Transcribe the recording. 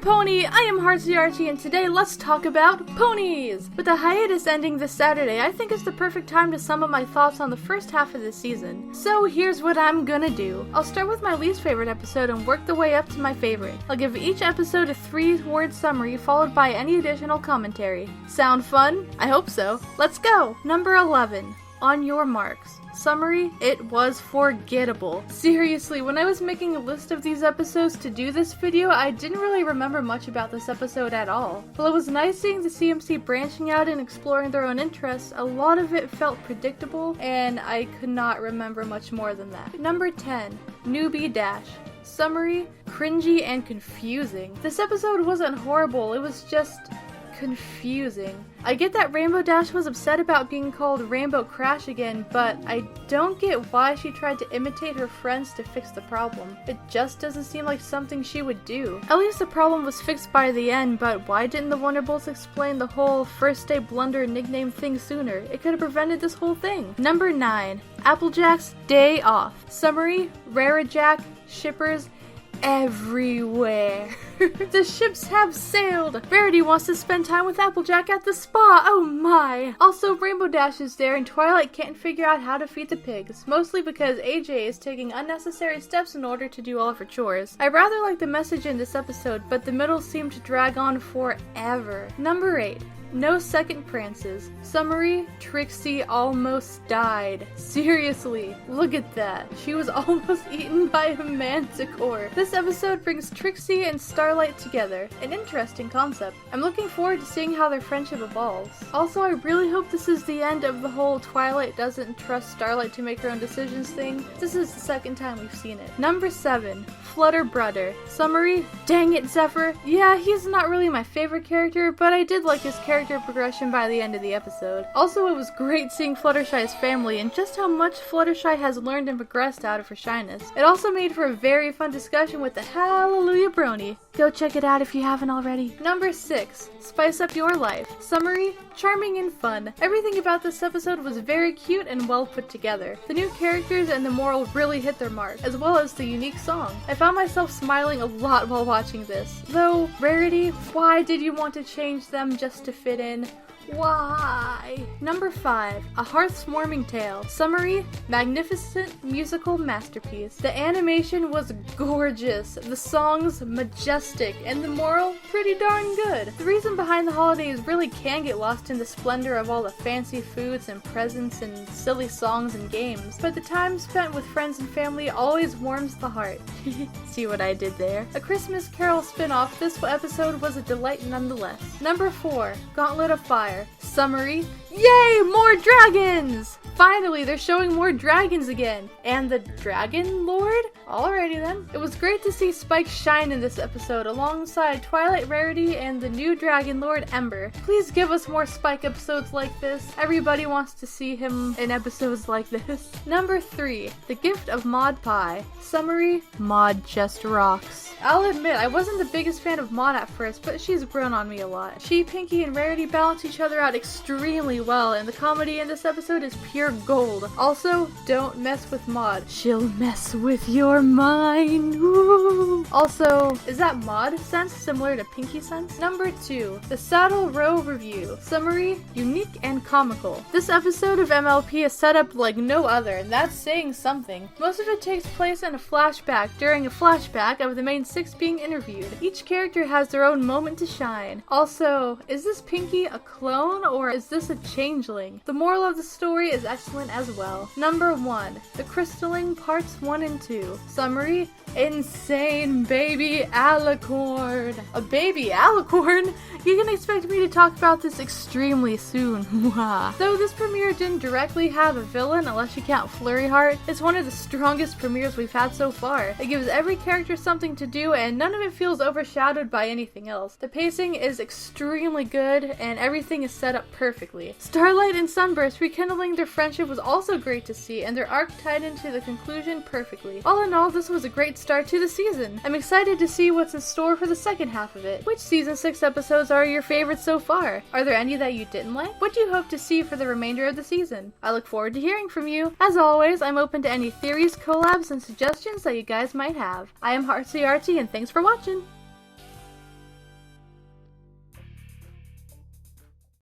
Pony! I am HeartsyArtsy, and today let's talk about ponies! With the hiatus ending this Saturday, I think it's the perfect time to sum up my thoughts on the first half of this season. So here's what I'm gonna do. I'll start with my least favorite episode and work the way up to my favorite. I'll give each episode a 3-word summary followed by any additional commentary. Sound fun? I hope so. Let's go! Number 11. On your marks. Summary, it was forgettable. Seriously, when I was making a list of these episodes to do this video, I didn't really remember much about this episode at all. While it was nice seeing the CMC branching out and exploring their own interests, a lot of it felt predictable, and I could not remember much more than that. Number 10, Newbie Dash. Summary, cringy and confusing. This episode wasn't horrible, it was just confusing. I get that Rainbow Dash was upset about being called Rainbow Crash again, but I don't get why she tried to imitate her friends to fix the problem. It just doesn't seem like something she would do. At least the problem was fixed by the end, but why didn't the Wonderbolts explain the whole first day blunder nickname thing sooner? It could have prevented this whole thing. Number 9. Applejack's Day Off. Summary, Rarajack, shippers, everywhere. The ships have sailed. Rarity wants to spend time with Applejack at the spa. Oh my. Also, Rainbow Dash is there and Twilight can't figure out how to feed the pigs, mostly because AJ is taking unnecessary steps in order to do all of her chores. I rather like the message in this episode, but the middle seemed to drag on forever. Number 8. No second prances. Summary, Trixie almost died. Seriously, look at that. She was almost eaten by a manticore. This episode brings Trixie and Starlight together. An interesting concept. I'm looking forward to seeing how their friendship evolves. Also, I really hope this is the end of the whole Twilight doesn't trust Starlight to make her own decisions thing. This is the second time we've seen it. Number 7. Flutter Brother. Summary, dang it, Zephyr. Yeah, he's not really my favorite character, but I did like his character progression by the end of the episode. Also, it was great seeing Fluttershy's family and just how much Fluttershy has learned and progressed out of her shyness. It also made for a very fun discussion with the Hallelujah Brony. Go check it out if you haven't already. Number 6. Spice Up Your Life. Summary, charming and fun. Everything about this episode was very cute and well put together. The new characters and the moral really hit their mark, as well as the unique song. I found myself smiling a lot while watching this. Though, Rarity, why did you want to change them just to fit in? Why? Number 5. A Hearth-Warming Tale. Summary, magnificent musical masterpiece. The animation was gorgeous, the songs majestic, and the moral pretty darn good. The reason behind the holidays really can get lost in the splendor of all the fancy foods and presents and silly songs and games, but the time spent with friends and family always warms the heart. See what I did there? A Christmas Carol spin-off, this episode was a delight nonetheless. Number 4. Gauntlet of Fire. Summary, yay, more dragons! Finally, they're showing more dragons again. And the Dragon Lord? Alrighty then. It was great to see Spike shine in this episode alongside Twilight, Rarity, and the new Dragon Lord, Ember. Please give us more Spike episodes like this. Everybody wants to see him in episodes like this. Number 3. The Gift of Maud Pie. Summary, Maud just rocks. I'll admit, I wasn't the biggest fan of Maud at first, but she's grown on me a lot. She, Pinkie, and Rarity balance each other out extremely well, and the comedy in this episode is pure gold. Also, don't mess with Maud. She'll mess with your mind. Woo. Also, is that Maud sense similar to Pinkie sense? Number 2. The Saddle Row Review. Summary, unique and comical. This episode of MLP is set up like no other, and that's saying something. Most of it takes place in a flashback during a flashback of the main 6 being interviewed. Each character has their own moment to shine. Also, is this Pinkie a clone or is this a changeling? The moral of the story is excellent as well. Number 1. The Crystalling Parts 1 and 2. Summary, insane baby alicorn. A baby alicorn? You can expect me to talk about this extremely soon. Though this premiere didn't directly have a villain unless you count Flurry Heart, it's one of the strongest premieres we've had so far. It gives every character something to do and none of it feels overshadowed by anything else. The pacing is extremely good and everything is set up perfectly. Starlight and Sunburst rekindling their friendship was also great to see and their arc tied into the conclusion perfectly. All in all, this was a great start to the season. I'm excited to see what's in store for the second half of it. Which season 6 episodes are your favorites so far? Are there any that you didn't like? What do you hope to see for the remainder of the season? I look forward to hearing from you. As always, I'm open to any theories, collabs, and suggestions that you guys might have. I am HeartsyArtsy and thanks for watching!